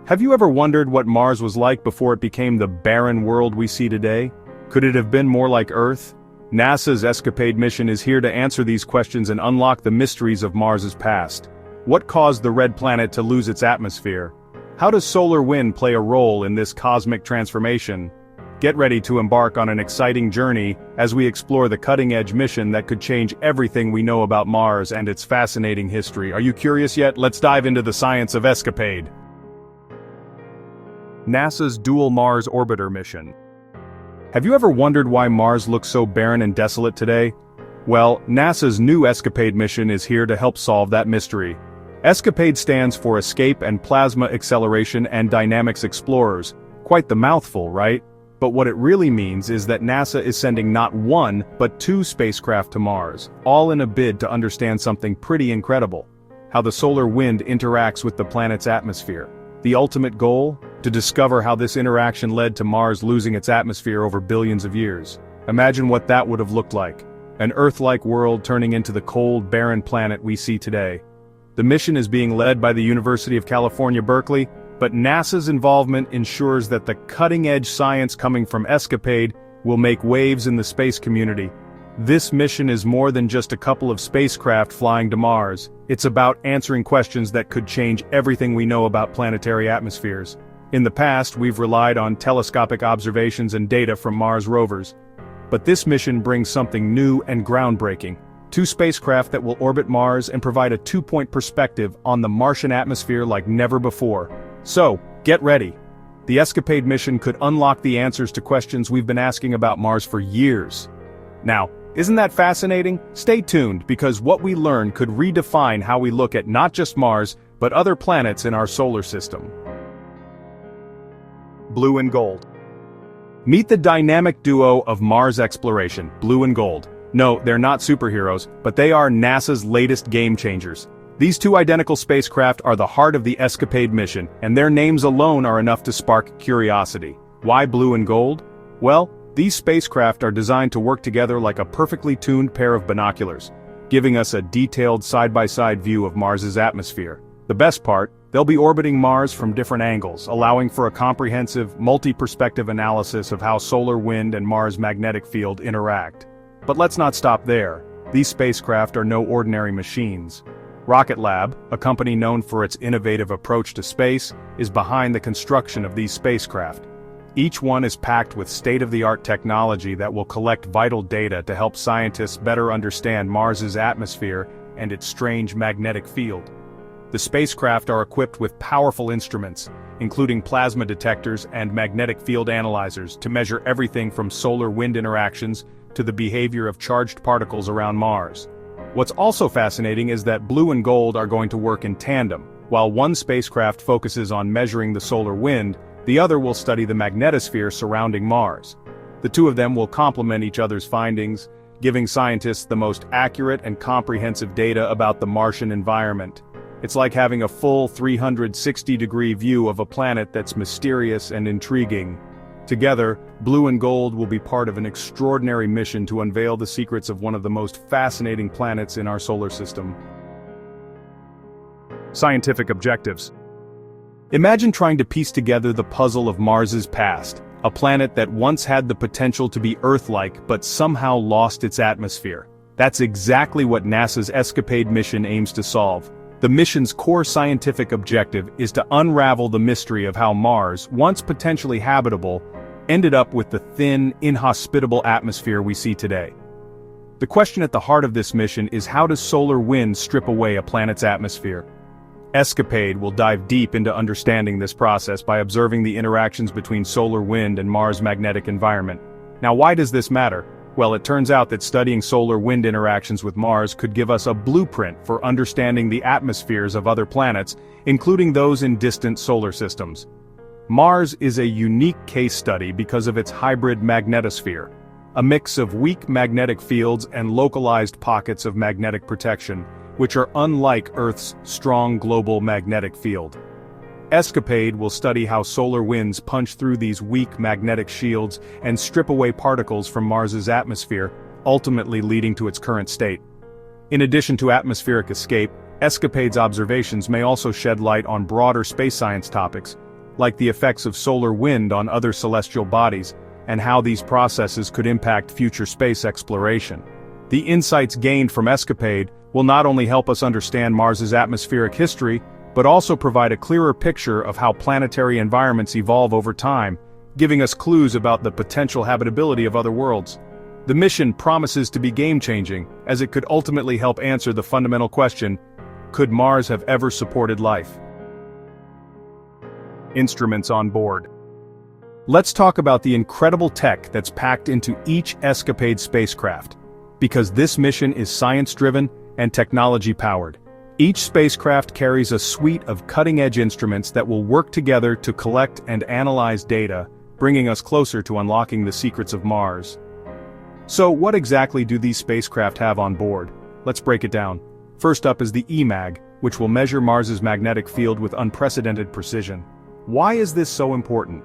Have you ever wondered what Mars was like before it became the barren world we see today? Could it have been more like Earth? NASA's ESCAPADE mission is here to answer these questions and unlock the mysteries of Mars's past. What caused the red planet to lose its atmosphere? How does solar wind play a role in this cosmic transformation? Get ready to embark on an exciting journey as we explore the cutting-edge mission that could change everything we know about Mars and its fascinating history. Are you curious yet? Let's dive into the science of ESCAPADE. NASA's Dual Mars Orbiter mission. Have you ever wondered why Mars looks so barren and desolate today? Well, NASA's new ESCAPADE mission is here to help solve that mystery. ESCAPADE stands for Escape and Plasma Acceleration and Dynamics Explorers. Quite the mouthful, right? But what it really means is that NASA is sending not one, but two spacecraft to Mars, all in a bid to understand something pretty incredible: how the solar wind interacts with the planet's atmosphere. The ultimate goal? To discover how this interaction led to Mars losing its atmosphere over billions of years. Imagine what that would have looked like. An Earth-like world turning into the cold, barren planet we see today. The mission is being led by the University of California, Berkeley, but NASA's involvement ensures that the cutting-edge science coming from ESCAPADE will make waves in the space community. This mission is more than just a couple of spacecraft flying to Mars. It's about answering questions that could change everything we know about planetary atmospheres. In the past, we've relied on telescopic observations and data from Mars rovers. But this mission brings something new and groundbreaking. Two spacecraft that will orbit Mars and provide a two-point perspective on the Martian atmosphere like never before. So, get ready. The ESCAPADE mission could unlock the answers to questions we've been asking about Mars for years. Now, isn't that fascinating? Stay tuned, because what we learn could redefine how we look at not just Mars, but other planets in our solar system. Blue and Gold. Meet the dynamic duo of Mars exploration, Blue and Gold. No, they're not superheroes, but they are NASA's latest game-changers. These two identical spacecraft are the heart of the ESCAPADE mission, and their names alone are enough to spark curiosity. Why Blue and Gold? Well, these spacecraft are designed to work together like a perfectly tuned pair of binoculars, giving us a detailed side-by-side view of Mars's atmosphere. The best part, they'll be orbiting Mars from different angles, allowing for a comprehensive, multi-perspective analysis of how solar wind and Mars' magnetic field interact. But let's not stop there. These spacecraft are no ordinary machines. Rocket Lab, a company known for its innovative approach to space, is behind the construction of these spacecraft. Each one is packed with state-of-the-art technology that will collect vital data to help scientists better understand Mars's atmosphere and its strange magnetic field. The spacecraft are equipped with powerful instruments, including plasma detectors and magnetic field analyzers, to measure everything from solar wind interactions to the behavior of charged particles around Mars. What's also fascinating is that Blue and Gold are going to work in tandem. While one spacecraft focuses on measuring the solar wind, the other will study the magnetosphere surrounding Mars. The two of them will complement each other's findings, giving scientists the most accurate and comprehensive data about the Martian environment. It's like having a full 360-degree view of a planet that's mysterious and intriguing. Together, Blue and Gold will be part of an extraordinary mission to unveil the secrets of one of the most fascinating planets in our solar system. Scientific objectives. Imagine trying to piece together the puzzle of Mars's past, a planet that once had the potential to be Earth-like but somehow lost its atmosphere. That's exactly what NASA's ESCAPADE mission aims to solve. The mission's core scientific objective is to unravel the mystery of how Mars, once potentially habitable, ended up with the thin, inhospitable atmosphere we see today. The question at the heart of this mission is, how does solar wind strip away a planet's atmosphere? ESCAPADE will dive deep into understanding this process by observing the interactions between solar wind and Mars' magnetic environment. Now, why does this matter? Well, it turns out that studying solar wind interactions with Mars could give us a blueprint for understanding the atmospheres of other planets, including those in distant solar systems. Mars is a unique case study because of its hybrid magnetosphere, a mix of weak magnetic fields and localized pockets of magnetic protection, which are unlike Earth's strong global magnetic field. ESCAPADE will study how solar winds punch through these weak magnetic shields and strip away particles from Mars's atmosphere, ultimately leading to its current state. In addition to atmospheric escape, ESCAPADE's observations may also shed light on broader space science topics, like the effects of solar wind on other celestial bodies, and how these processes could impact future space exploration. The insights gained from ESCAPADE will not only help us understand Mars's atmospheric history, but also provide a clearer picture of how planetary environments evolve over time, giving us clues about the potential habitability of other worlds. The mission promises to be game-changing, as it could ultimately help answer the fundamental question: could Mars have ever supported life? Instruments on board. Let's talk about the incredible tech that's packed into each ESCAPADE spacecraft, because this mission is science-driven and technology-powered. Each spacecraft carries a suite of cutting-edge instruments that will work together to collect and analyze data, bringing us closer to unlocking the secrets of Mars. So what exactly do these spacecraft have on board? Let's break it down. First up is the EMAG, which will measure Mars's magnetic field with unprecedented precision. Why is this so important?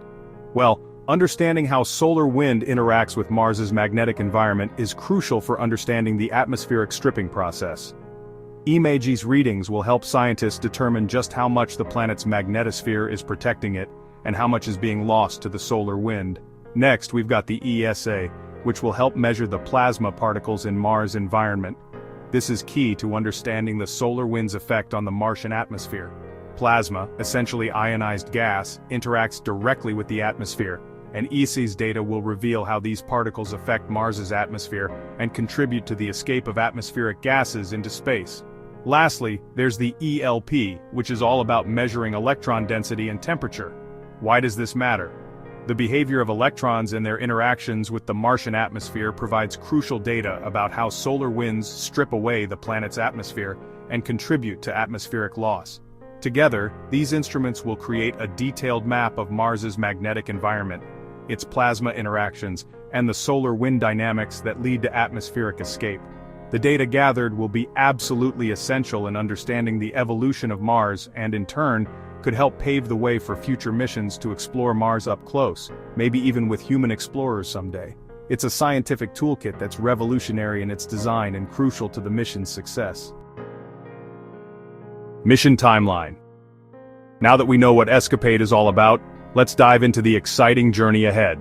Well, understanding how solar wind interacts with Mars's magnetic environment is crucial for understanding the atmospheric stripping process. EMAG's readings will help scientists determine just how much the planet's magnetosphere is protecting it, and how much is being lost to the solar wind. Next, we've got the ESA, which will help measure the plasma particles in Mars' environment. This is key to understanding the solar wind's effect on the Martian atmosphere. Plasma, essentially ionized gas, interacts directly with the atmosphere, and ESA's data will reveal how these particles affect Mars's atmosphere and contribute to the escape of atmospheric gases into space. Lastly, there's the ELP, which is all about measuring electron density and temperature. Why does this matter? The behavior of electrons and their interactions with the Martian atmosphere provides crucial data about how solar winds strip away the planet's atmosphere and contribute to atmospheric loss. Together, these instruments will create a detailed map of Mars's magnetic environment, its plasma interactions, and the solar wind dynamics that lead to atmospheric escape. The data gathered will be absolutely essential in understanding the evolution of Mars and, in turn, could help pave the way for future missions to explore Mars up close, maybe even with human explorers someday. It's a scientific toolkit that's revolutionary in its design and crucial to the mission's success. Mission timeline. Now that we know what ESCAPADE is all about, let's dive into the exciting journey ahead.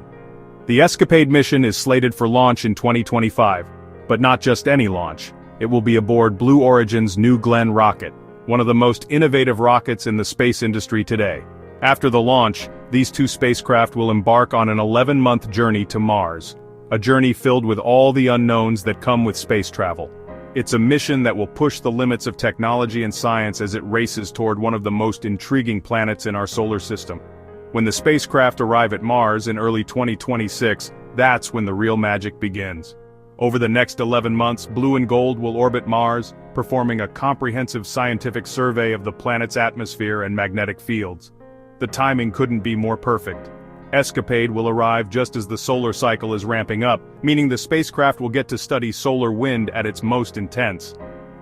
The ESCAPADE mission is slated for launch in 2025, but not just any launch. It will be aboard Blue Origin's New Glenn rocket, one of the most innovative rockets in the space industry today. After the launch, these two spacecraft will embark on an 11-month journey to Mars, a journey filled with all the unknowns that come with space travel. It's a mission that will push the limits of technology and science as it races toward one of the most intriguing planets in our solar system. When the spacecraft arrive at Mars in early 2026, that's when the real magic begins. Over the next 11 months, Blue and Gold will orbit Mars, performing a comprehensive scientific survey of the planet's atmosphere and magnetic fields. The timing couldn't be more perfect. ESCAPADE will arrive just as the solar cycle is ramping up, meaning the spacecraft will get to study solar wind at its most intense.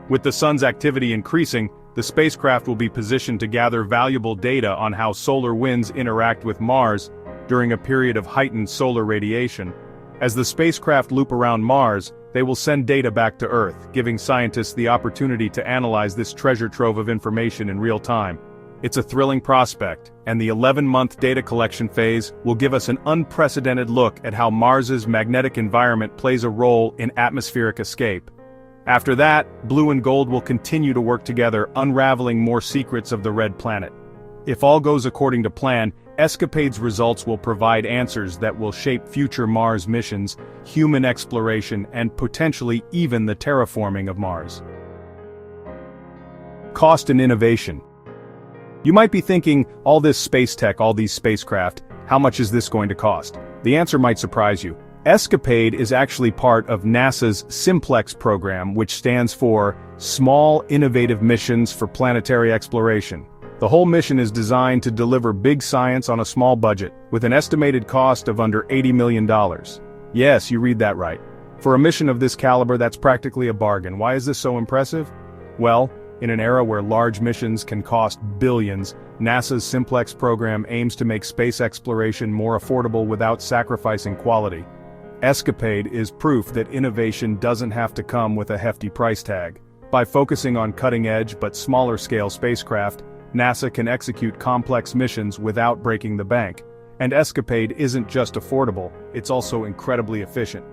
With the sun's activity increasing, the spacecraft will be positioned to gather valuable data on how solar winds interact with Mars during a period of heightened solar radiation. As the spacecraft loop around Mars, they will send data back to Earth, giving scientists the opportunity to analyze this treasure trove of information in real time. It's a thrilling prospect, and the 11-month data collection phase will give us an unprecedented look at how Mars's magnetic environment plays a role in atmospheric escape. After that, Blue and Gold will continue to work together, unraveling more secrets of the Red Planet. If all goes according to plan, ESCAPADE's results will provide answers that will shape future Mars missions, human exploration, and potentially even the terraforming of Mars. Cost and innovation. You might be thinking, all this space tech, all these spacecraft, how much is this going to cost? The answer might surprise you. ESCAPADE is actually part of NASA's Simplex program, which stands for Small Innovative Missions for Planetary Exploration. The whole mission is designed to deliver big science on a small budget, with an estimated cost of under $80 million. Yes, you read that right. For a mission of this caliber, that's practically a bargain. Why is this so impressive? Well, in an era where large missions can cost billions, NASA's Simplex program aims to make space exploration more affordable without sacrificing quality. ESCAPADE is proof that innovation doesn't have to come with a hefty price tag. By focusing on cutting-edge but smaller-scale spacecraft, NASA can execute complex missions without breaking the bank. And ESCAPADE isn't just affordable, it's also incredibly efficient.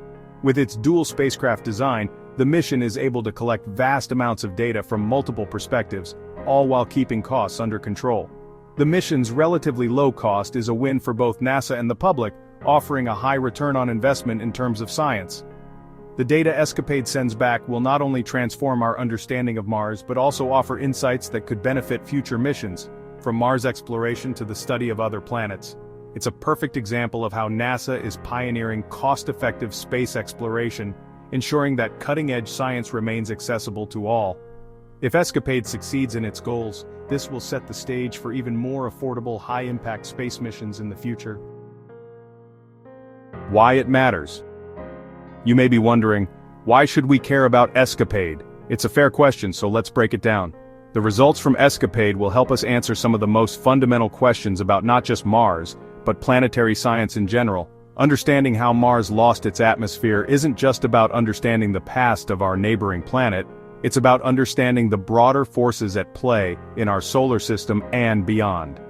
With its dual spacecraft design, the mission is able to collect vast amounts of data from multiple perspectives, all while keeping costs under control. The mission's relatively low cost is a win for both NASA and the public, offering a high return on investment in terms of science. The data ESCAPADE sends back will not only transform our understanding of Mars but also offer insights that could benefit future missions, from Mars exploration to the study of other planets. It's a perfect example of how NASA is pioneering cost-effective space exploration, ensuring that cutting-edge science remains accessible to all. If ESCAPADE succeeds in its goals, this will set the stage for even more affordable, high-impact space missions in the future. Why it matters. You may be wondering, why should we care about ESCAPADE? It's a fair question, so let's break it down. The results from ESCAPADE will help us answer some of the most fundamental questions about not just Mars, but planetary science in general. Understanding how Mars lost its atmosphere isn't just about understanding the past of our neighboring planet, it's about understanding the broader forces at play in our solar system and beyond.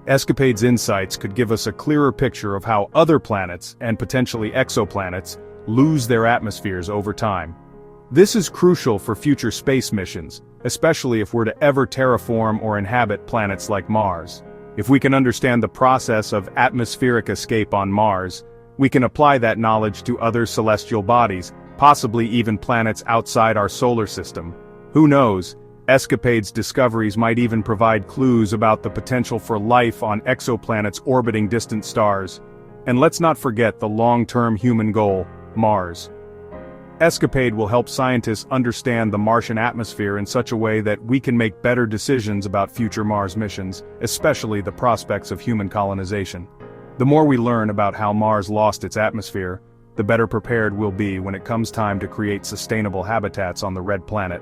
ESCAPADE's insights could give us a clearer picture of how other planets, and potentially exoplanets, lose their atmospheres over time. This is crucial for future space missions, especially if we're to ever terraform or inhabit planets like Mars. If we can understand the process of atmospheric escape on Mars, we can apply that knowledge to other celestial bodies, possibly even planets outside our solar system. Who knows, ESCAPADE's discoveries might even provide clues about the potential for life on exoplanets orbiting distant stars. And let's not forget the long-term human goal, Mars. ESCAPADE will help scientists understand the Martian atmosphere in such a way that we can make better decisions about future Mars missions, especially the prospects of human colonization. The more we learn about how Mars lost its atmosphere, the better prepared we'll be when it comes time to create sustainable habitats on the Red Planet.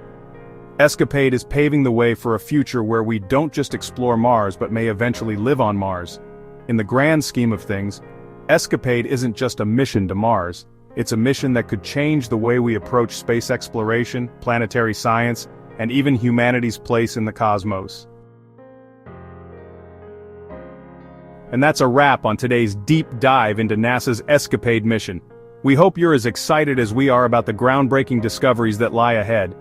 ESCAPADE is paving the way for a future where we don't just explore Mars but may eventually live on Mars. In the grand scheme of things, ESCAPADE isn't just a mission to Mars, it's a mission that could change the way we approach space exploration, planetary science, and even humanity's place in the cosmos. And that's a wrap on today's deep dive into NASA's ESCAPADE mission. We hope you're as excited as we are about the groundbreaking discoveries that lie ahead.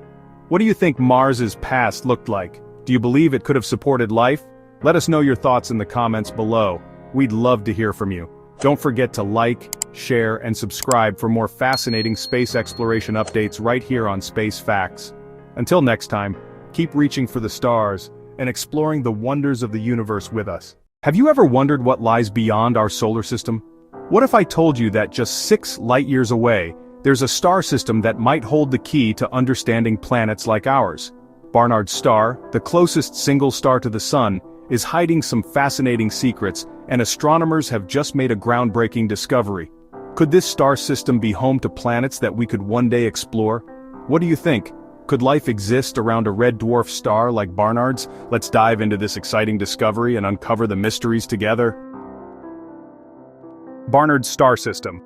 What do you think Mars's past looked like? Do you believe it could have supported life? Let us know your thoughts in the comments below. We'd love to hear from you. Don't forget to like, share, and subscribe for more fascinating space exploration updates right here on Space Facts. Until next time, keep reaching for the stars and exploring the wonders of the universe with us. Have you ever wondered what lies beyond our solar system? What if I told you that just 6 light-years away, there's a star system that might hold the key to understanding planets like ours? Barnard's star, the closest single star to the Sun, is hiding some fascinating secrets, and astronomers have just made a groundbreaking discovery. Could this star system be home to planets that we could one day explore? What do you think? Could life exist around a red dwarf star like Barnard's? Let's dive into this exciting discovery and uncover the mysteries together. Barnard's star system.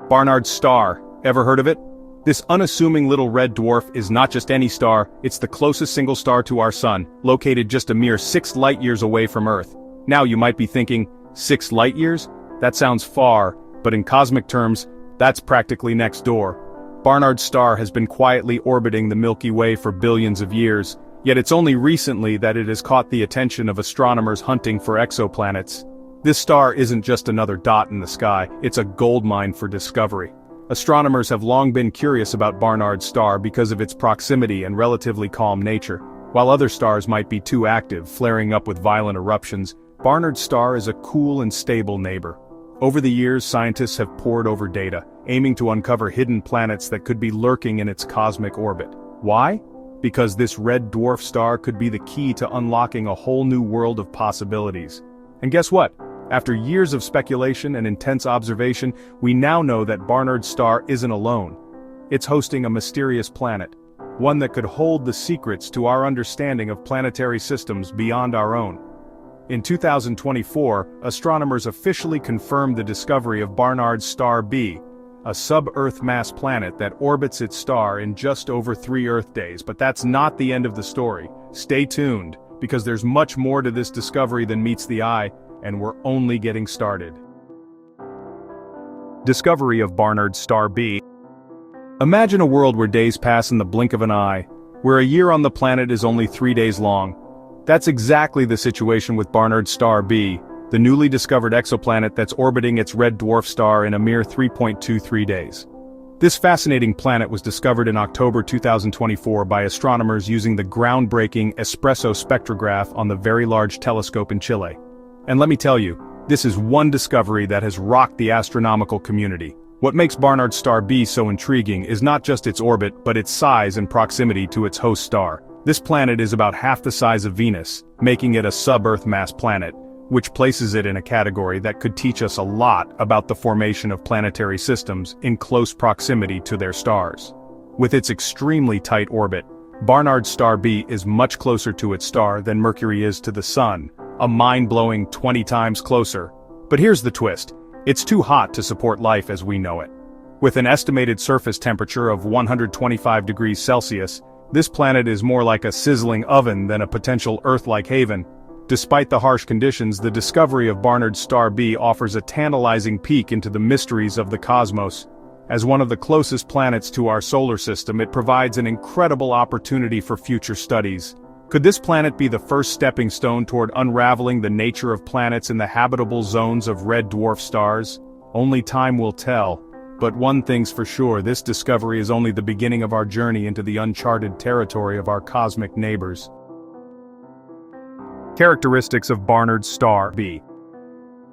Barnard's star, ever heard of it? This unassuming little red dwarf is not just any star, it's the closest single star to our Sun, located just a mere 6 light-years away from Earth. Now you might be thinking, 6 light-years? That sounds far, but in cosmic terms, that's practically next door. Barnard's star has been quietly orbiting the Milky Way for billions of years, yet it's only recently that it has caught the attention of astronomers hunting for exoplanets. This star isn't just another dot in the sky, it's a goldmine for discovery. Astronomers have long been curious about Barnard's star because of its proximity and relatively calm nature. While other stars might be too active, flaring up with violent eruptions, Barnard's star is a cool and stable neighbor. Over the years, scientists have pored over data, aiming to uncover hidden planets that could be lurking in its cosmic orbit. Why? Because this red dwarf star could be the key to unlocking a whole new world of possibilities. And guess what? After years of speculation and intense observation, we now know that Barnard's star isn't alone. It's hosting a mysterious planet, one that could hold the secrets to our understanding of planetary systems beyond our own. In 2024, astronomers officially confirmed the discovery of Barnard's star B, a sub-Earth mass planet that orbits its star in just over 3 Earth days. But that's not the end of the story. Stay tuned, because there's much more to this discovery than meets the eye, and we're only getting started. Discovery of Barnard's star B. Imagine a world where days pass in the blink of an eye, where a year on the planet is only 3 days long. That's exactly the situation with Barnard's star B, the newly discovered exoplanet that's orbiting its red dwarf star in a mere 3.23 days. This fascinating planet was discovered in October 2024 by astronomers using the groundbreaking espresso spectrograph on the Very Large Telescope in Chile. And let me tell you, this is one discovery that has rocked the astronomical community. What makes Barnard's star B so intriguing is not just its orbit but its size and proximity to its host star. This planet is about half the size of Venus, making it a sub-Earth mass planet, which places it in a category that could teach us a lot about the formation of planetary systems in close proximity to their stars. With its extremely tight orbit, Barnard's star B is much closer to its star than Mercury is to the Sun, a mind-blowing 20 times closer. But here's the twist: it's too hot to support life as we know it. With an estimated surface temperature of 125 degrees Celsius, this planet is more like a sizzling oven than a potential Earth-like haven. Despite the harsh conditions, the discovery of Barnard's star B offers a tantalizing peek into the mysteries of the cosmos. As one of the closest planets to our solar system, it provides an incredible opportunity for future studies. Could this planet be the first stepping stone toward unraveling the nature of planets in the habitable zones of red dwarf stars? Only time will tell. But one thing's for sure, this discovery is only the beginning of our journey into the uncharted territory of our cosmic neighbors. Characteristics of Barnard's star B.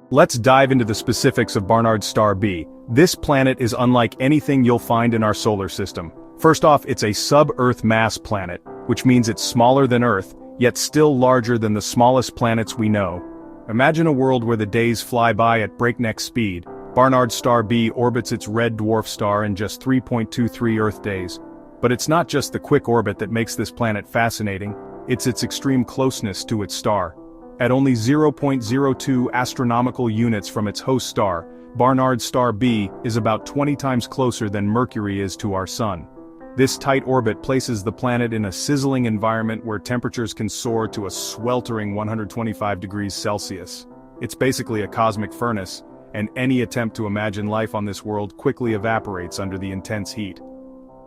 Let's dive into the specifics of Barnard's star B. This planet is unlike anything you'll find in our solar system. First off, it's a sub-Earth mass planet, which means it's smaller than Earth, yet still larger than the smallest planets we know. Imagine a world where the days fly by at breakneck speed. Barnard's star B orbits its red dwarf star in just 3.23 Earth days. But it's not just the quick orbit that makes this planet fascinating. It's its extreme closeness to its star. At only 0.02 astronomical units from its host star, Barnard's star B is about 20 times closer than Mercury is to our Sun. This tight orbit places the planet in a sizzling environment where temperatures can soar to a sweltering 125 degrees Celsius. It's basically a cosmic furnace, and any attempt to imagine life on this world quickly evaporates under the intense heat.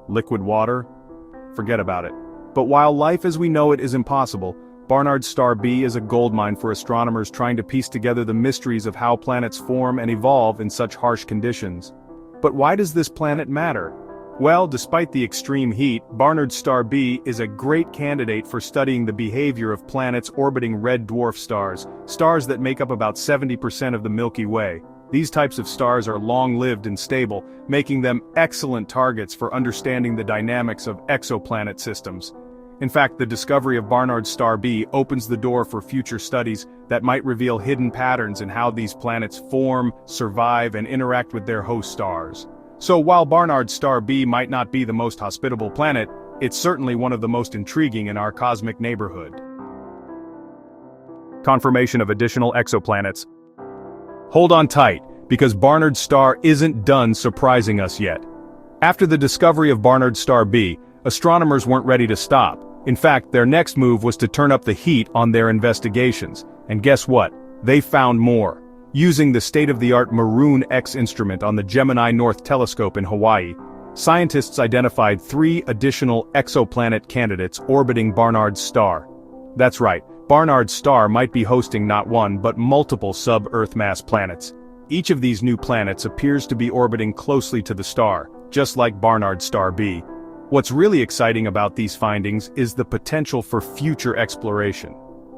Liquid water? Forget about it. But while life as we know it is impossible, Barnard's star B is a goldmine for astronomers trying to piece together the mysteries of how planets form and evolve in such harsh conditions. But why does this planet matter? Well, despite the extreme heat, Barnard's star B is a great candidate for studying the behavior of planets orbiting red dwarf stars, stars that make up about 70% of the Milky Way. These types of stars are long-lived and stable, making them excellent targets for understanding the dynamics of exoplanet systems. In fact, the discovery of Barnard's star B opens the door for future studies that might reveal hidden patterns in how these planets form, survive, and interact with their host stars. So while Barnard's star B might not be the most hospitable planet, it's certainly one of the most intriguing in our cosmic neighborhood. Confirmation of additional exoplanets. Hold on tight, because Barnard's star isn't done surprising us yet. After the discovery of Barnard's star B, astronomers weren't ready to stop. In fact, their next move was to turn up the heat on their investigations. And guess what? They found more. Using the state-of-the-art Maroon X instrument on the Gemini North Telescope in Hawaii, scientists identified 3 additional exoplanet candidates orbiting Barnard's star. That's right, Barnard's star might be hosting not one but multiple sub-Earth mass planets. Each of these new planets appears to be orbiting closely to the star, just like Barnard's star B. What's really exciting about these findings is the potential for future exploration.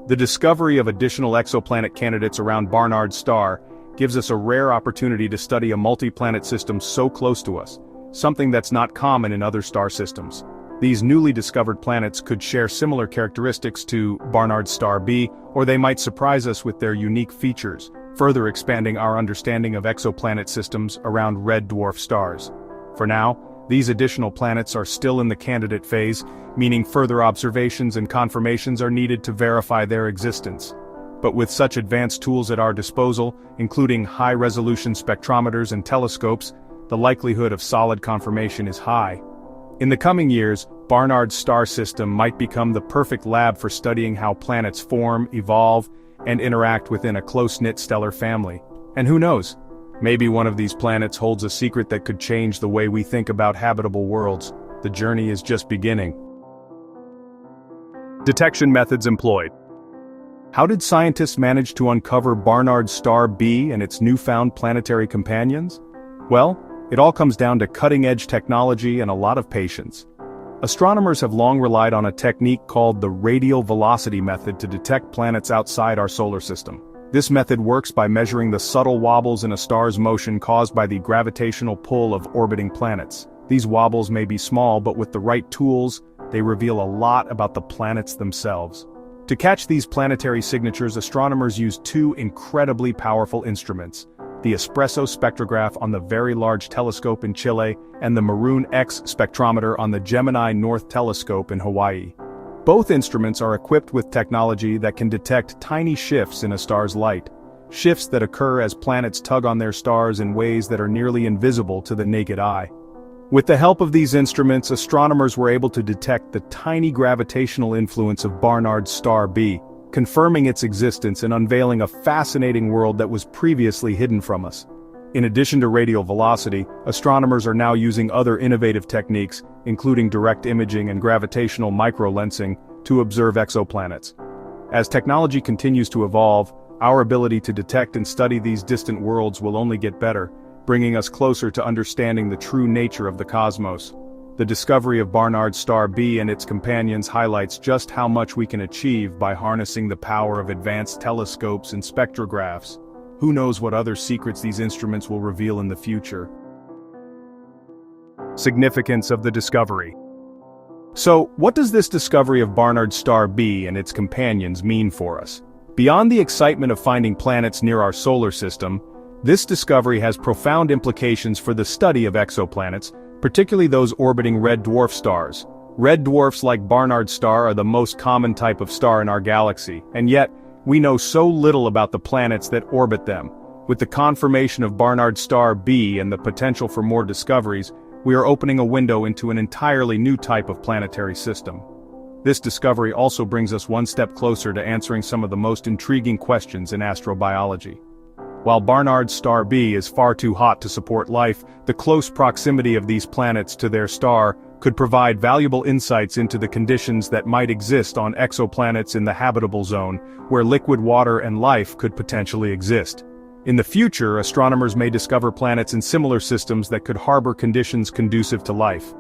The discovery of additional exoplanet candidates around Barnard's star gives us a rare opportunity to study a multi-planet system so close to us, something that's not common in other star systems. These newly discovered planets could share similar characteristics to Barnard's star B, or they might surprise us with their unique features, further expanding our understanding of exoplanet systems around red dwarf stars. For now, these additional planets are still in the candidate phase, meaning further observations and confirmations are needed to verify their existence. But with such advanced tools at our disposal, including high-resolution spectrometers and telescopes, the likelihood of solid confirmation is high. In the coming years, Barnard's star system might become the perfect lab for studying how planets form, evolve, and interact within a close-knit stellar family. And who knows? Maybe one of these planets holds a secret that could change the way we think about habitable worlds. The journey is just beginning. Detection methods employed. How did scientists manage to uncover Barnard's star B and its newfound planetary companions? Well, it all comes down to cutting-edge technology and a lot of patience. Astronomers have long relied on a technique called the radial velocity method to detect planets outside our solar system. This method works by measuring the subtle wobbles in a star's motion caused by the gravitational pull of orbiting planets. These wobbles may be small, but with the right tools, they reveal a lot about the planets themselves. To catch these planetary signatures, astronomers use two incredibly powerful instruments: the espresso spectrograph on the Very Large Telescope in Chile and the Maroon X spectrometer on the Gemini North Telescope in Hawaii. Both instruments are equipped with technology that can detect tiny shifts in a star's light, shifts that occur as planets tug on their stars in ways that are nearly invisible to the naked eye. With the help of these instruments, astronomers were able to detect the tiny gravitational influence of Barnard's star B, confirming its existence and unveiling a fascinating world that was previously hidden from us. In addition to radial velocity, astronomers are now using other innovative techniques, including direct imaging and gravitational microlensing, to observe exoplanets. As technology continues to evolve, our ability to detect and study these distant worlds will only get better, bringing us closer to understanding the true nature of the cosmos. The discovery of Barnard's star B and its companions highlights just how much we can achieve by harnessing the power of advanced telescopes and spectrographs. Who knows what other secrets these instruments will reveal in the future? Significance of the discovery. So, what does this discovery of Barnard's star B and its companions mean for us? Beyond the excitement of finding planets near our solar system, this discovery has profound implications for the study of exoplanets, particularly those orbiting red dwarf stars. Red dwarfs like Barnard's star are the most common type of star in our galaxy, and yet, we know so little about the planets that orbit them. With the confirmation of Barnard's star B and the potential for more discoveries, we are opening a window into an entirely new type of planetary system. This discovery also brings us one step closer to answering some of the most intriguing questions in astrobiology. While Barnard's star B is far too hot to support life, the close proximity of these planets to their star could provide valuable insights into the conditions that might exist on exoplanets in the habitable zone, where liquid water and life could potentially exist. In the future, astronomers may discover planets in similar systems that could harbor conditions conducive to life.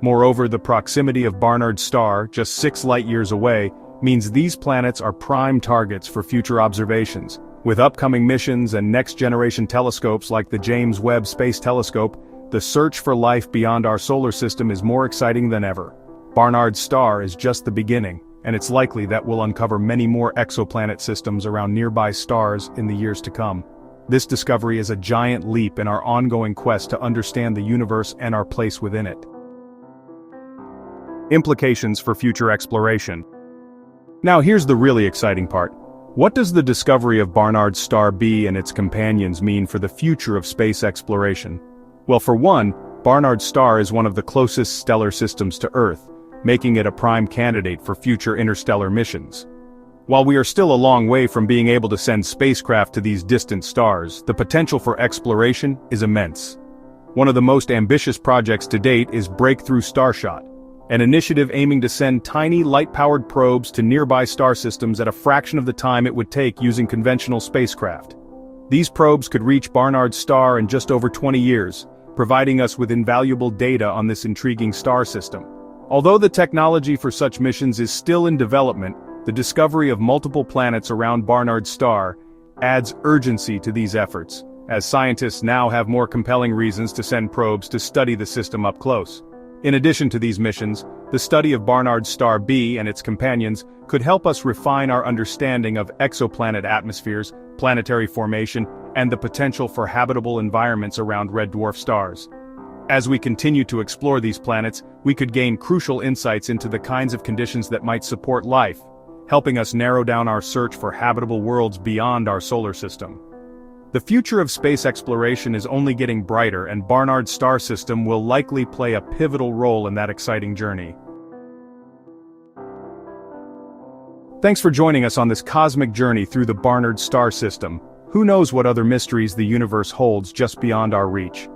Moreover, the proximity of Barnard's star, just 6 light-years away, means these planets are prime targets for future observations. With upcoming missions and next-generation telescopes like the James Webb Space Telescope, the search for life beyond our solar system is more exciting than ever. Barnard's star is just the beginning, and it's likely that we'll uncover many more exoplanet systems around nearby stars in the years to come. This discovery is a giant leap in our ongoing quest to understand the universe and our place within it. Implications for future exploration. Now here's the really exciting part. What does the discovery of Barnard's star B and its companions mean for the future of space exploration? Well, for one, Barnard's star is one of the closest stellar systems to Earth, making it a prime candidate for future interstellar missions. While we are still a long way from being able to send spacecraft to these distant stars, the potential for exploration is immense. One of the most ambitious projects to date is Breakthrough Starshot, an initiative aiming to send tiny light-powered probes to nearby star systems at a fraction of the time it would take using conventional spacecraft. These probes could reach Barnard's star in just over 20 years, providing us with invaluable data on this intriguing star system. Although the technology for such missions is still in development, the discovery of multiple planets around Barnard's star adds urgency to these efforts, as scientists now have more compelling reasons to send probes to study the system up close. In addition to these missions, the study of Barnard's star B and its companions could help us refine our understanding of exoplanet atmospheres, planetary formation, and the potential for habitable environments around red dwarf stars. As we continue to explore these planets, we could gain crucial insights into the kinds of conditions that might support life, helping us narrow down our search for habitable worlds beyond our solar system. The future of space exploration is only getting brighter, and Barnard's star system will likely play a pivotal role in that exciting journey. Thanks for joining us on this cosmic journey through the Barnard star system. Who knows what other mysteries the universe holds just beyond our reach?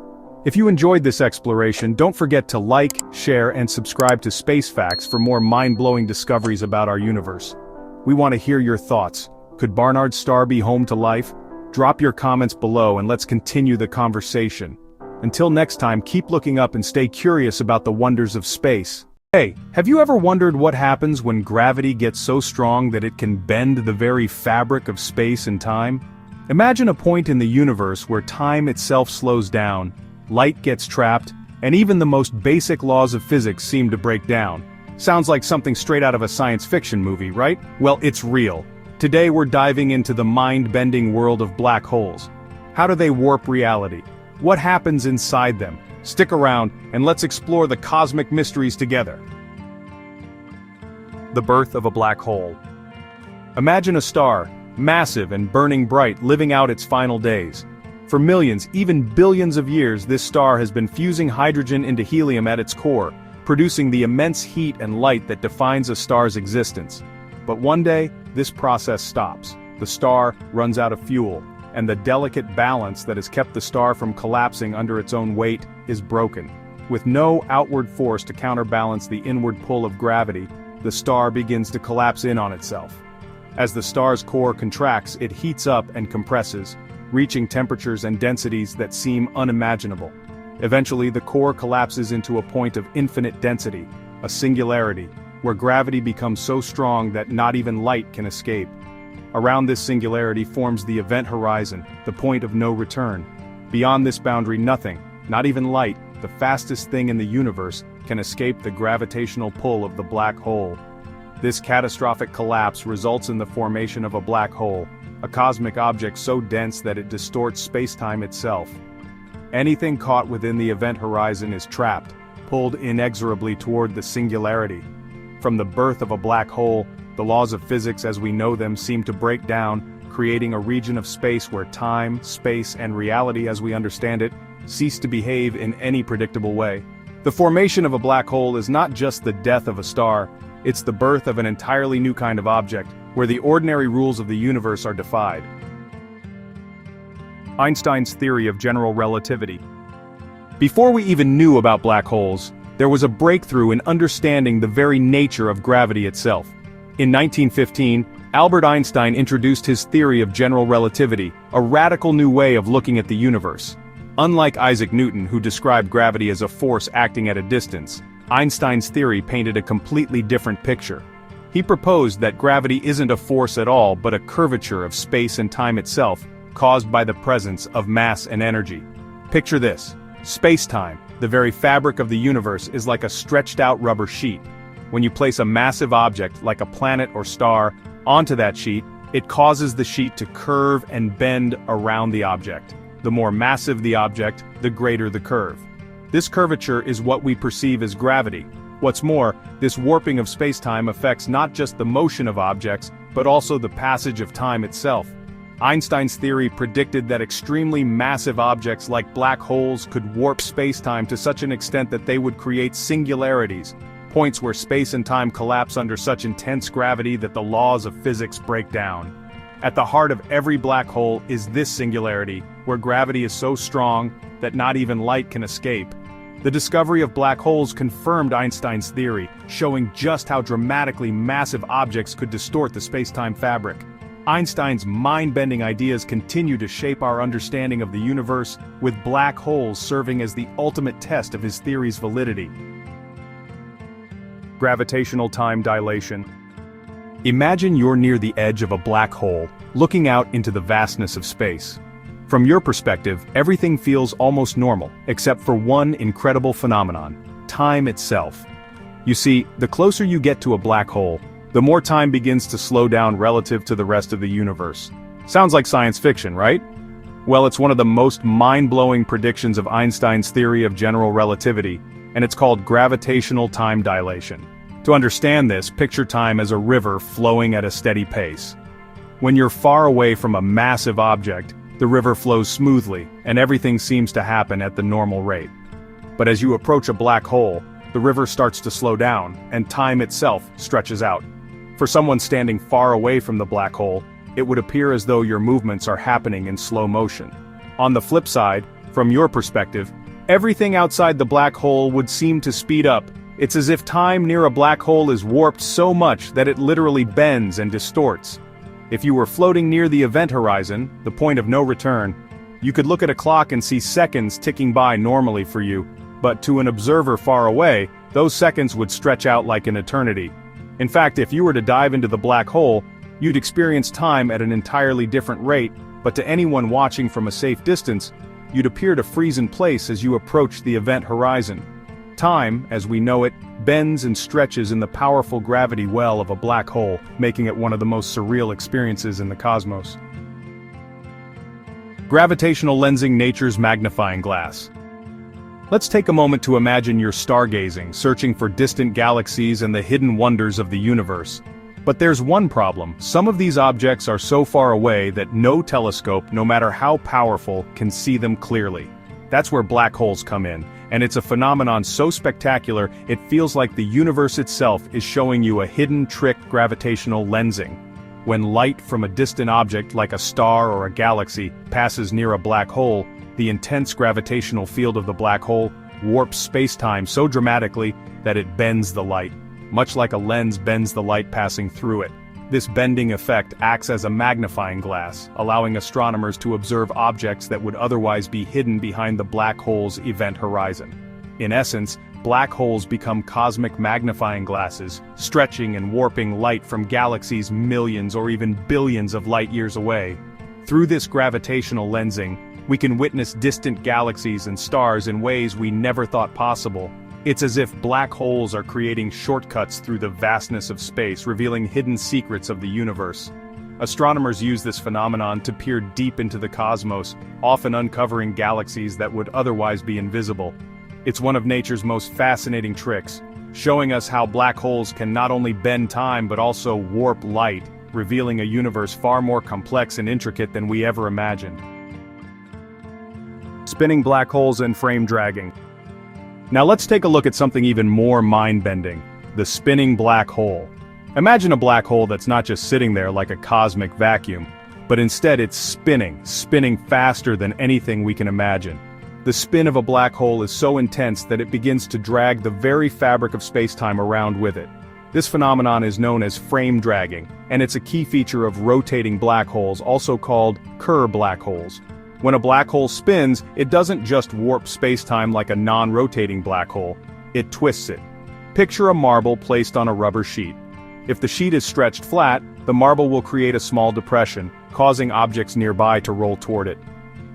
If you enjoyed this exploration, don't forget to like, share, and subscribe to Space Facts for more mind-blowing discoveries about our universe. We want to hear your thoughts. Could Barnard's star be home to life? Drop your comments below and let's continue the conversation. Until next time, keep looking up and stay curious about the wonders of space. Hey, have you ever wondered what happens when gravity gets so strong that it can bend the very fabric of space and time? Imagine a point in the universe where time itself slows down, light gets trapped, and even the most basic laws of physics seem to break down. Sounds like something straight out of a science fiction movie, right? Well, it's real. Today we're diving into the mind-bending world of black holes. How do they warp reality? What happens inside them? Stick around, and let's explore the cosmic mysteries together. The birth of a black hole. Imagine a star, massive and burning bright, living out its final days. For millions, even billions of years, this star has been fusing hydrogen into helium at its core, producing the immense heat and light that defines a star's existence. But one day, this process stops. The star runs out of fuel, and the delicate balance that has kept the star from collapsing under its own weight is broken. With no outward force to counterbalance the inward pull of gravity, the star begins to collapse in on itself. As the star's core contracts, it heats up and compresses, reaching temperatures and densities that seem unimaginable. Eventually, the core collapses into a point of infinite density, a singularity, where gravity becomes so strong that not even light can escape. Around this singularity forms the event horizon, the point of no return. Beyond this boundary, nothing, not even light, the fastest thing in the universe, can escape the gravitational pull of the black hole. This catastrophic collapse results in the formation of a black hole, a cosmic object so dense that it distorts space-time itself. Anything caught within the event horizon is trapped, pulled inexorably toward the singularity. From the birth of a black hole, the laws of physics as we know them seem to break down, creating a region of space where time, space, and reality as we understand it cease to behave in any predictable way. The formation of a black hole is not just the death of a star, it's the birth of an entirely new kind of object, where the ordinary rules of the universe are defied. Einstein's theory of general relativity. Before we even knew about black holes, there was a breakthrough in understanding the very nature of gravity itself. In 1915, Albert Einstein introduced his theory of general relativity, a radical new way of looking at the universe. Unlike Isaac Newton, who described gravity as a force acting at a distance, Einstein's theory painted a completely different picture. He proposed that gravity isn't a force at all but a curvature of space and time itself, caused by the presence of mass and energy. Picture this. Space-time, the very fabric of the universe, is like a stretched-out rubber sheet. When you place a massive object, like a planet or star, onto that sheet, it causes the sheet to curve and bend around the object. The more massive the object, the greater the curve. This curvature is what we perceive as gravity. What's more, this warping of space-time affects not just the motion of objects, but also the passage of time itself. Einstein's theory predicted that extremely massive objects like black holes could warp space-time to such an extent that they would create singularities, points where space and time collapse under such intense gravity that the laws of physics break down. At the heart of every black hole is this singularity, where gravity is so strong that not even light can escape. The discovery of black holes confirmed Einstein's theory, showing just how dramatically massive objects could distort the space-time fabric. Einstein's mind-bending ideas continue to shape our understanding of the universe, with black holes serving as the ultimate test of his theory's validity. Gravitational time dilation. Imagine you're near the edge of a black hole, looking out into the vastness of space. From your perspective, everything feels almost normal, except for one incredible phenomenon: time itself. You see, the closer you get to a black hole, the more time begins to slow down relative to the rest of the universe. Sounds like science fiction, right? Well, it's one of the most mind-blowing predictions of Einstein's theory of general relativity, and it's called gravitational time dilation. To understand this, picture time as a river flowing at a steady pace. When you're far away from a massive object, the river flows smoothly, and everything seems to happen at the normal rate. But as you approach a black hole, the river starts to slow down, and time itself stretches out. For someone standing far away from the black hole, it would appear as though your movements are happening in slow motion. On the flip side, from your perspective, everything outside the black hole would seem to speed up. It's as if time near a black hole is warped so much that it literally bends and distorts. If you were floating near the event horizon, the point of no return, you could look at a clock and see seconds ticking by normally for you, but to an observer far away, those seconds would stretch out like an eternity. In fact, if you were to dive into the black hole, you'd experience time at an entirely different rate, but to anyone watching from a safe distance, you'd appear to freeze in place as you approach the event horizon. Time, as we know it, bends and stretches in the powerful gravity well of a black hole, making it one of the most surreal experiences in the cosmos. Gravitational lensing, nature's magnifying glass. Let's take a moment to imagine you're stargazing, searching for distant galaxies and the hidden wonders of the universe. But there's one problem: some of these objects are so far away that no telescope, no matter how powerful, can see them clearly. That's where black holes come in, and it's a phenomenon so spectacular it feels like the universe itself is showing you a hidden trick: gravitational lensing. When light from a distant object like a star or a galaxy passes near a black hole, the intense gravitational field of the black hole warps space-time so dramatically that it bends the light, much like a lens bends the light passing through it. This bending effect acts as a magnifying glass, allowing astronomers to observe objects that would otherwise be hidden behind the black hole's event horizon. In essence, black holes become cosmic magnifying glasses, stretching and warping light from galaxies millions or even billions of light-years away. Through this gravitational lensing, we can witness distant galaxies and stars in ways we never thought possible. It's as if black holes are creating shortcuts through the vastness of space, revealing hidden secrets of the universe. Astronomers use this phenomenon to peer deep into the cosmos, often uncovering galaxies that would otherwise be invisible. It's one of nature's most fascinating tricks, showing us how black holes can not only bend time but also warp light, revealing a universe far more complex and intricate than we ever imagined. Spinning black holes and frame dragging. Now let's take a look at something even more mind-bending: the spinning black hole. Imagine a black hole that's not just sitting there like a cosmic vacuum, but instead it's spinning faster than anything we can imagine. The spin of a black hole is so intense that it begins to drag the very fabric of space-time around with it. This phenomenon is known as frame dragging, and it's a key feature of rotating black holes, also called Kerr black holes. When a black hole spins, it doesn't just warp space-time like a non-rotating black hole, it twists it. Picture a marble placed on a rubber sheet. If the sheet is stretched flat, the marble will create a small depression, causing objects nearby to roll toward it.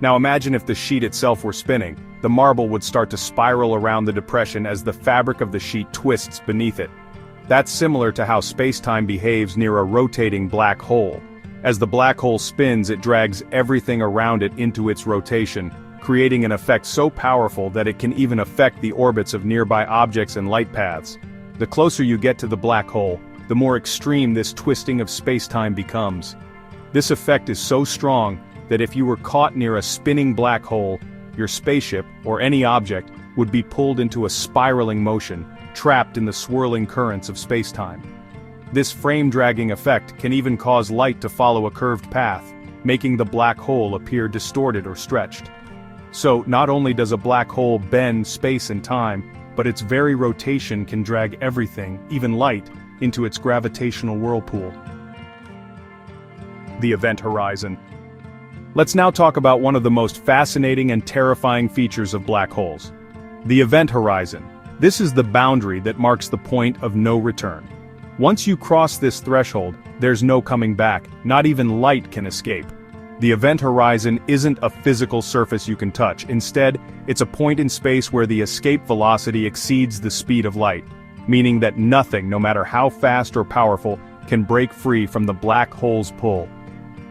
Now imagine if the sheet itself were spinning. The marble would start to spiral around the depression as the fabric of the sheet twists beneath it. That's similar to how space-time behaves near a rotating black hole. As the black hole spins, it drags everything around it into its rotation, creating an effect so powerful that it can even affect the orbits of nearby objects and light paths. The closer you get to the black hole, the more extreme this twisting of space-time becomes. This effect is so strong that if you were caught near a spinning black hole, your spaceship, or any object, would be pulled into a spiraling motion, trapped in the swirling currents of space-time. This frame-dragging effect can even cause light to follow a curved path, making the black hole appear distorted or stretched. So, not only does a black hole bend space and time, but its very rotation can drag everything, even light, into its gravitational whirlpool. The event horizon. Let's now talk about one of the most fascinating and terrifying features of black holes: the event horizon. This is the boundary that marks the point of no return. Once you cross this threshold, there's no coming back, not even light can escape. The event horizon isn't a physical surface you can touch. Instead, it's a point in space where the escape velocity exceeds the speed of light, meaning that nothing, no matter how fast or powerful, can break free from the black hole's pull.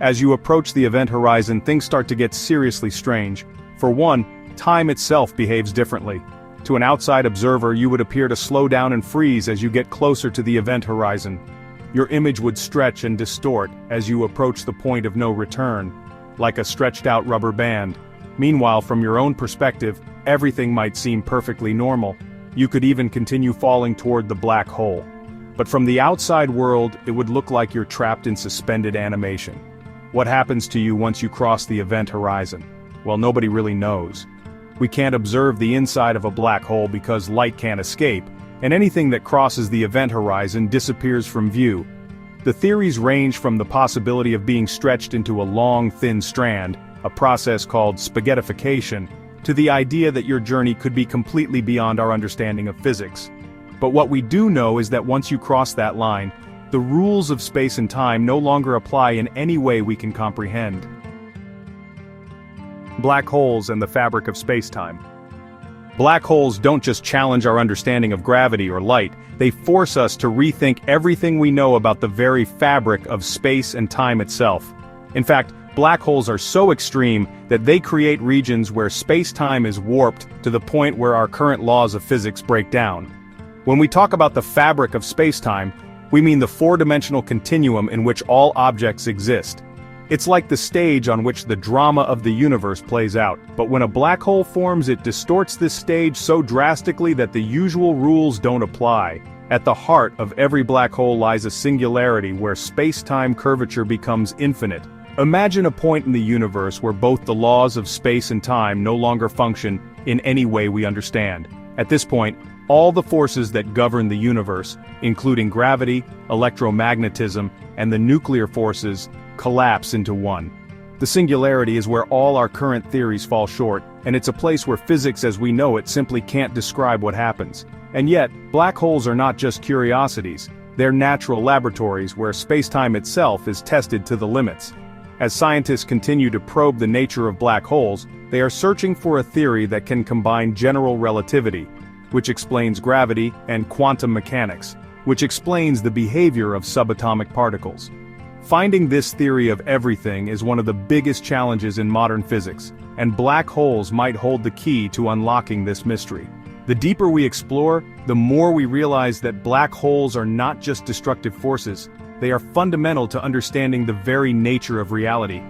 As you approach the event horizon, things start to get seriously strange. For one, time itself behaves differently. To an outside observer, you would appear to slow down and freeze as you get closer to the event horizon. Your image would stretch and distort as you approach the point of no return, like a stretched-out rubber band. Meanwhile, from your own perspective, everything might seem perfectly normal. You could even continue falling toward the black hole. But from the outside world, it would look like you're trapped in suspended animation. What happens to you once you cross the event horizon? Well, nobody really knows. We can't observe the inside of a black hole because light can't escape, and anything that crosses the event horizon disappears from view. The theories range from the possibility of being stretched into a long, thin strand, a process called spaghettification, to the idea that your journey could be completely beyond our understanding of physics. But what we do know is that once you cross that line, the rules of space and time no longer apply in any way we can comprehend. Black holes and the fabric of space-time. Black holes don't just challenge our understanding of gravity or light, they force us to rethink everything we know about the very fabric of space and time itself. In fact, black holes are so extreme that they create regions where space-time is warped to the point where our current laws of physics break down. When we talk about the fabric of space-time, we mean the four-dimensional continuum in which all objects exist. It's like the stage on which the drama of the universe plays out, but when a black hole forms, it distorts this stage so drastically that the usual rules don't apply. At the heart of every black hole lies a singularity where space-time curvature becomes infinite. Imagine a point in the universe where both the laws of space and time no longer function in any way we understand. At this point, all the forces that govern the universe, including gravity, electromagnetism, and the nuclear forces, collapse into one. The singularity is where all our current theories fall short, and it's a place where physics as we know it simply can't describe what happens. And yet, black holes are not just curiosities, they're natural laboratories where space-time itself is tested to the limits. As scientists continue to probe the nature of black holes, they are searching for a theory that can combine general relativity, which explains gravity, and quantum mechanics, which explains the behavior of subatomic particles. Finding this theory of everything is one of the biggest challenges in modern physics, and black holes might hold the key to unlocking this mystery. The deeper we explore, the more we realize that black holes are not just destructive forces, they are fundamental to understanding the very nature of reality.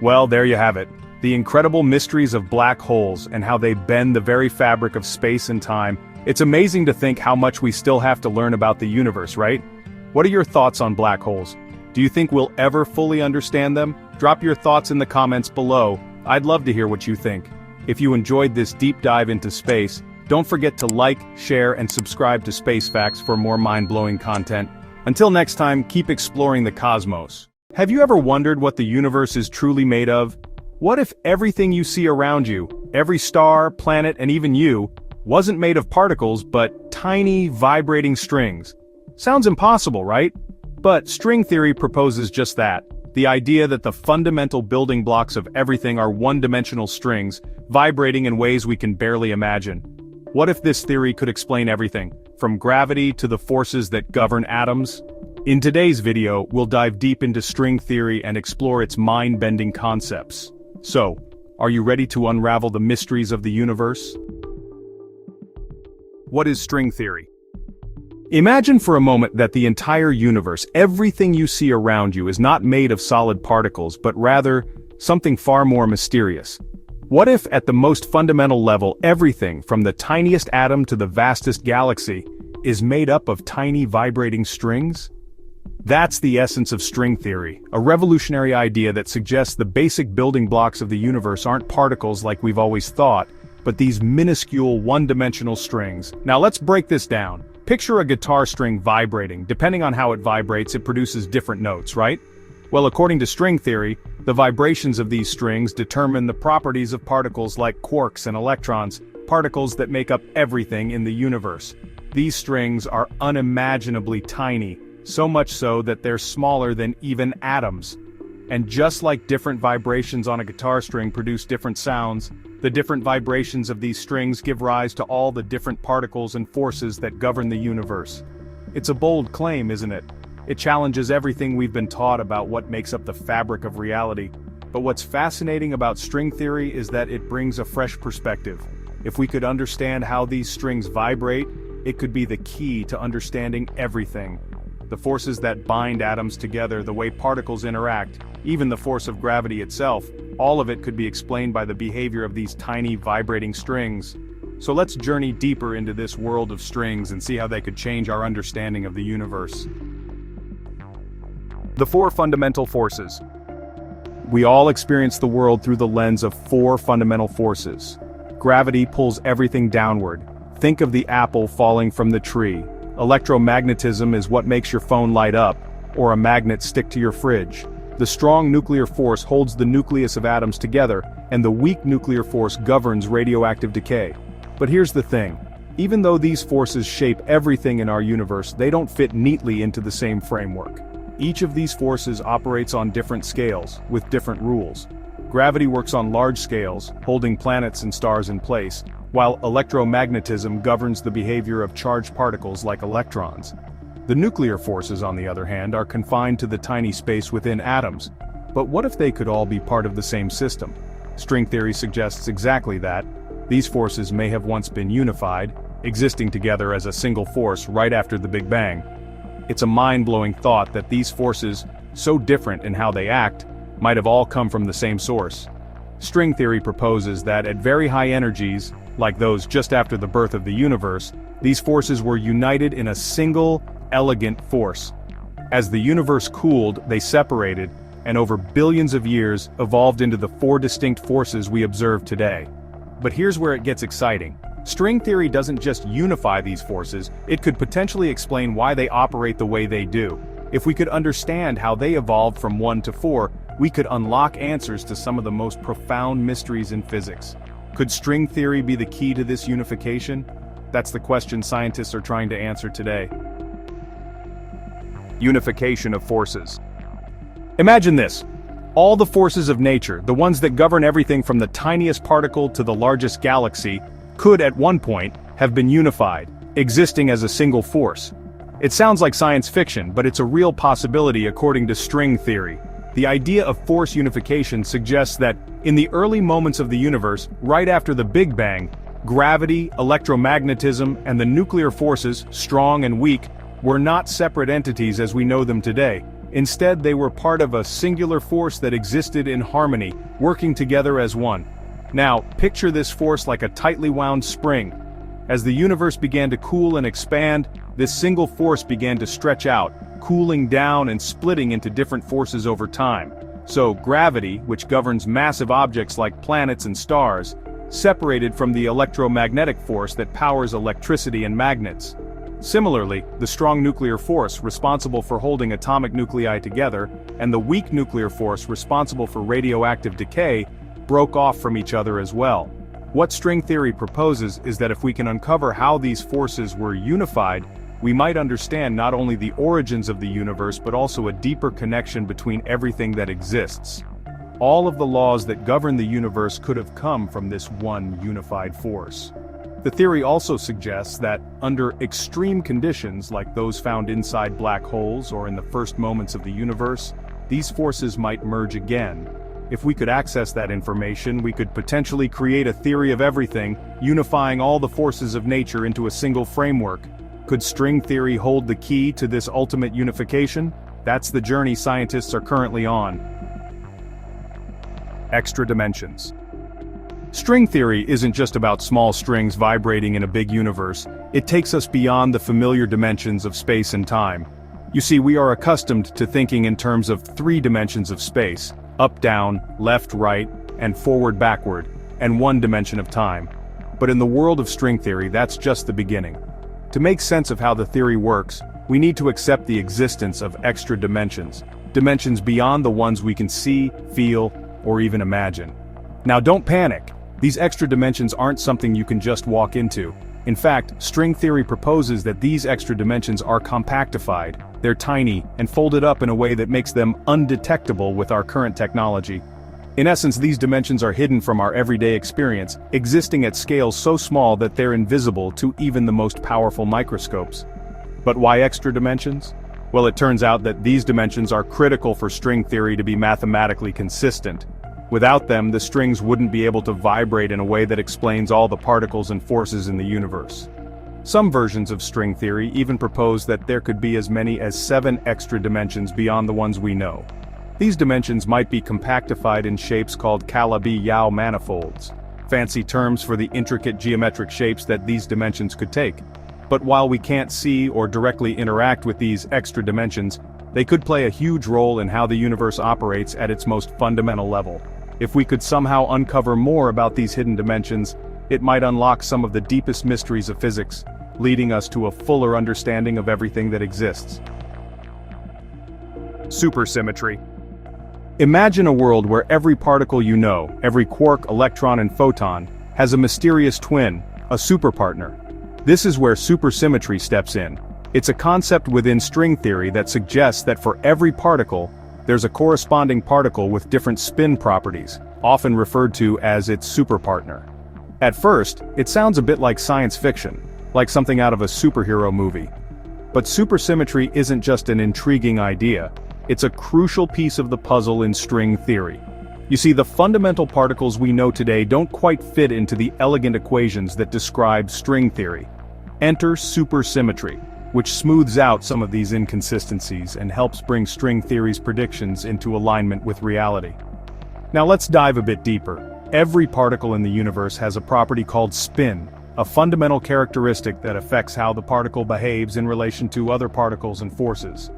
Well, there you have it. The incredible mysteries of black holes and how they bend the very fabric of space and time. It's amazing to think how much we still have to learn about the universe, right? What are your thoughts on black holes? Do you think we'll ever fully understand them? Drop your thoughts in the comments below. I'd love to hear what you think. If you enjoyed this deep dive into space, don't forget to like, share, and subscribe to Space Facts for more mind-blowing content. Until next time, keep exploring the cosmos. Have you ever wondered what the universe is truly made of? What if everything you see around you, every star, planet, and even you, wasn't made of particles but tiny, vibrating strings? Sounds impossible, right? But string theory proposes just that. The idea that the fundamental building blocks of everything are one-dimensional strings, vibrating in ways we can barely imagine. What if this theory could explain everything, from gravity to the forces that govern atoms? In today's video, we'll dive deep into string theory and explore its mind-bending concepts. So, are you ready to unravel the mysteries of the universe? What is string theory? Imagine for a moment that the entire universe, everything you see around you, is not made of solid particles, but rather something far more mysterious. What if, at the most fundamental level, everything, from the tiniest atom to the vastest galaxy, is made up of tiny vibrating strings? That's the essence of string theory, a revolutionary idea that suggests the basic building blocks of the universe aren't particles like we've always thought, but these minuscule one-dimensional strings. Now let's break this down. Picture a guitar string vibrating. Depending on how it vibrates, it produces different notes, right? Well, according to string theory, the vibrations of these strings determine the properties of particles like quarks and electrons, particles that make up everything in the universe. These strings are unimaginably tiny, so much so that they're smaller than even atoms. And just like different vibrations on a guitar string produce different sounds, the different vibrations of these strings give rise to all the different particles and forces that govern the universe. It's a bold claim, isn't it? It challenges everything we've been taught about what makes up the fabric of reality. But what's fascinating about string theory is that it brings a fresh perspective. If we could understand how these strings vibrate, it could be the key to understanding everything. The forces that bind atoms together, the way particles interact, even the force of gravity itself, all of it could be explained by the behavior of these tiny vibrating strings. So let's journey deeper into this world of strings and see how they could change our understanding of the universe. The four fundamental forces. We all experience the world through the lens of four fundamental forces. Gravity pulls everything downward. Think of the apple falling from the tree. Electromagnetism is what makes your phone light up, or a magnet stick to your fridge. The strong nuclear force holds the nucleus of atoms together, and the weak nuclear force governs radioactive decay. But here's the thing. Even though these forces shape everything in our universe, they don't fit neatly into the same framework. Each of these forces operates on different scales, with different rules. Gravity works on large scales, holding planets and stars in place, while electromagnetism governs the behavior of charged particles like electrons. The nuclear forces, on the other hand, are confined to the tiny space within atoms. But what if they could all be part of the same system? String theory suggests exactly that. These forces may have once been unified, existing together as a single force right after the Big Bang. It's a mind-blowing thought that these forces, so different in how they act, might have all come from the same source. String theory proposes that at very high energies, like those just after the birth of the universe, these forces were united in a single, elegant force. As the universe cooled, they separated, and over billions of years evolved into the four distinct forces we observe today. But here's where it gets exciting. String theory doesn't just unify these forces, it could potentially explain why they operate the way they do. If we could understand how they evolved from 1 to 4, we could unlock answers to some of the most profound mysteries in physics. Could string theory be the key to this unification? That's the question scientists are trying to answer today. Unification of forces. Imagine this. All the forces of nature, the ones that govern everything from the tiniest particle to the largest galaxy, could at one point have been unified, existing as a single force. It sounds like science fiction, but it's a real possibility according to string theory. The idea of force unification suggests that, in the early moments of the universe, right after the Big Bang, gravity, electromagnetism, and the nuclear forces, strong and weak, were not separate entities as we know them today. Instead, they were part of a singular force that existed in harmony, working together as one. Now, picture this force like a tightly wound spring. As the universe began to cool and expand, this single force began to stretch out, cooling down and splitting into different forces over time. So, gravity, which governs massive objects like planets and stars, separated from the electromagnetic force that powers electricity and magnets. Similarly, the strong nuclear force responsible for holding atomic nuclei together, and the weak nuclear force responsible for radioactive decay, broke off from each other as well. What string theory proposes is that if we can uncover how these forces were unified, we might understand not only the origins of the universe but also a deeper connection between everything that exists. All of the laws that govern the universe could have come from this one unified force. The theory also suggests that, under extreme conditions like those found inside black holes or in the first moments of the universe, these forces might merge again. If we could access that information, we could potentially create a theory of everything, unifying all the forces of nature into a single framework. Could string theory hold the key to this ultimate unification? That's the journey scientists are currently on. Extra dimensions. String theory isn't just about small strings vibrating in a big universe, it takes us beyond the familiar dimensions of space and time. You see, we are accustomed to thinking in terms of 3 dimensions of space, up down, left right, and forward backward, and 1 dimension of time. But in the world of string theory, that's just the beginning. To make sense of how the theory works, we need to accept the existence of extra dimensions, dimensions beyond the ones we can see, feel, or even imagine. Now don't panic. These extra dimensions aren't something you can just walk into. In fact, string theory proposes that these extra dimensions are compactified, they're tiny, and folded up in a way that makes them undetectable with our current technology. In essence, these dimensions are hidden from our everyday experience, existing at scales so small that they're invisible to even the most powerful microscopes. But why extra dimensions? Well, it turns out that these dimensions are critical for string theory to be mathematically consistent. Without them, the strings wouldn't be able to vibrate in a way that explains all the particles and forces in the universe. Some versions of string theory even propose that there could be as many as 7 extra dimensions beyond the ones we know. These dimensions might be compactified in shapes called Calabi-Yau manifolds. fancy terms for the intricate geometric shapes that these dimensions could take. But while we can't see or directly interact with these extra dimensions, they could play a huge role in how the universe operates at its most fundamental level. If we could somehow uncover more about these hidden dimensions, it might unlock some of the deepest mysteries of physics, leading us to a fuller understanding of everything that exists. Supersymmetry. Imagine a world where every particle you know, every quark, electron, and photon, has a mysterious twin, a superpartner. This is where supersymmetry steps in. It's a concept within string theory that suggests that for every particle, there's a corresponding particle with different spin properties, often referred to as its superpartner. At first, it sounds a bit like science fiction, like something out of a superhero movie. But supersymmetry isn't just an intriguing idea, it's a crucial piece of the puzzle in string theory. You see, the fundamental particles we know today don't quite fit into the elegant equations that describe string theory. Enter supersymmetry, which smooths out some of these inconsistencies and helps bring string theory's predictions into alignment with reality. Now let's dive a bit deeper. Every particle in the universe has a property called spin, a fundamental characteristic that affects how the particle behaves in relation to other particles and forces.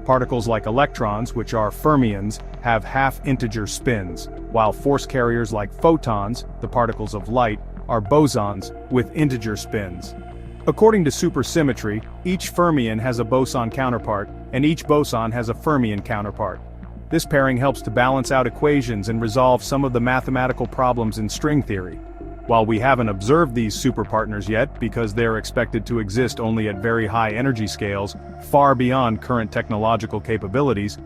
Particles like electrons, which are fermions, have half-integer spins, while force carriers like photons, the particles of light, are bosons with integer spins. According to supersymmetry, each fermion has a boson counterpart, and each boson has a fermion counterpart. This pairing helps to balance out equations and resolve some of the mathematical problems in string theory. While we haven't observed these superpartners yet because they're expected to exist only at very high energy scales, far beyond current technological capabilities,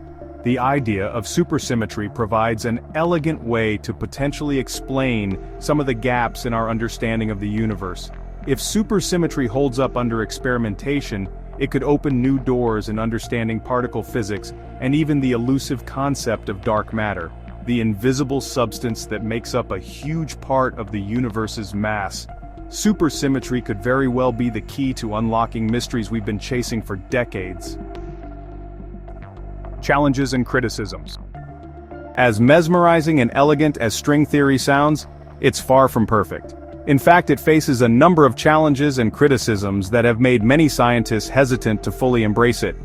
the idea of supersymmetry provides an elegant way to potentially explain some of the gaps in our understanding of the universe. If supersymmetry holds up under experimentation, it could open new doors in understanding particle physics and even the elusive concept of dark matter, the invisible substance that makes up a huge part of the universe's mass. Supersymmetry could very well be the key to unlocking mysteries we've been chasing for decades. Challenges and criticisms. As mesmerizing and elegant as string theory sounds, it's far from perfect. In fact, it faces a number of challenges and criticisms that have made many scientists hesitant to fully embrace it.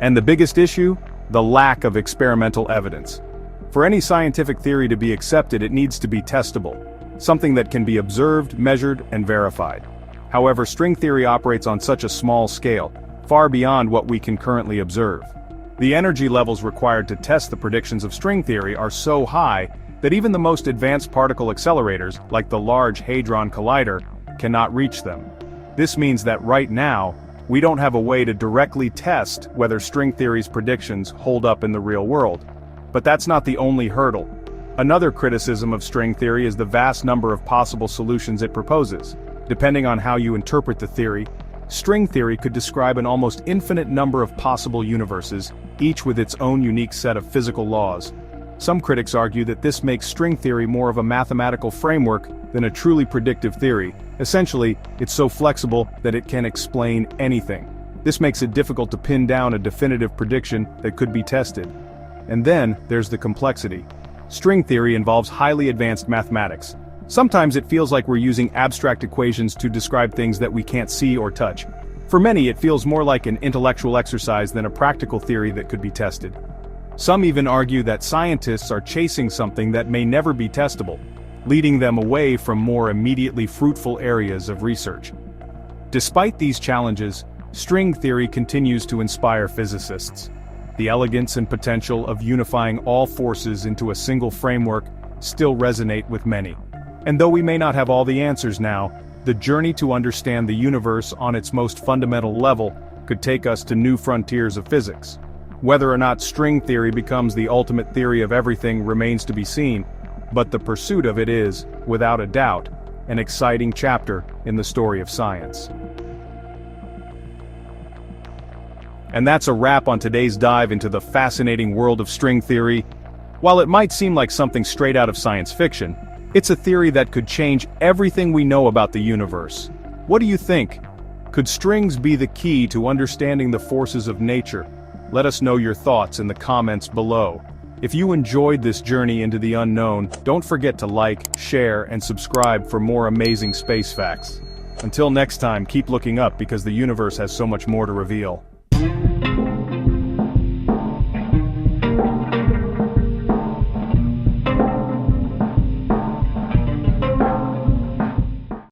And the biggest issue? The lack of experimental evidence. For any scientific theory to be accepted, it needs to be testable, something that can be observed, measured, and verified. However, string theory operates on such a small scale, far beyond what we can currently observe. The energy levels required to test the predictions of string theory are so high that even the most advanced particle accelerators, like the Large Hadron Collider, cannot reach them. This means that right now, we don't have a way to directly test whether string theory's predictions hold up in the real world. But that's not the only hurdle. Another criticism of string theory is the vast number of possible solutions it proposes. Depending on how you interpret the theory, string theory could describe an almost infinite number of possible universes, each with its own unique set of physical laws. Some critics argue that this makes string theory more of a mathematical framework than a truly predictive theory. Essentially, it's so flexible that it can explain anything. This makes it difficult to pin down a definitive prediction that could be tested. And then, there's the complexity. String theory involves highly advanced mathematics. Sometimes it feels like we're using abstract equations to describe things that we can't see or touch. For many, it feels more like an intellectual exercise than a practical theory that could be tested. Some even argue that scientists are chasing something that may never be testable, leading them away from more immediately fruitful areas of research. Despite these challenges, string theory continues to inspire physicists. The elegance and potential of unifying all forces into a single framework still resonate with many. And though we may not have all the answers now, the journey to understand the universe on its most fundamental level could take us to new frontiers of physics. Whether or not string theory becomes the ultimate theory of everything remains to be seen, but the pursuit of it is, without a doubt, an exciting chapter in the story of science. And that's a wrap on today's dive into the fascinating world of string theory. While it might seem like something straight out of science fiction, it's a theory that could change everything we know about the universe. What do you think? Could strings be the key to understanding the forces of nature? Let us know your thoughts in the comments below. If you enjoyed this journey into the unknown, don't forget to like, share, and subscribe for more amazing space facts. Until next time, keep looking up because the universe has so much more to reveal.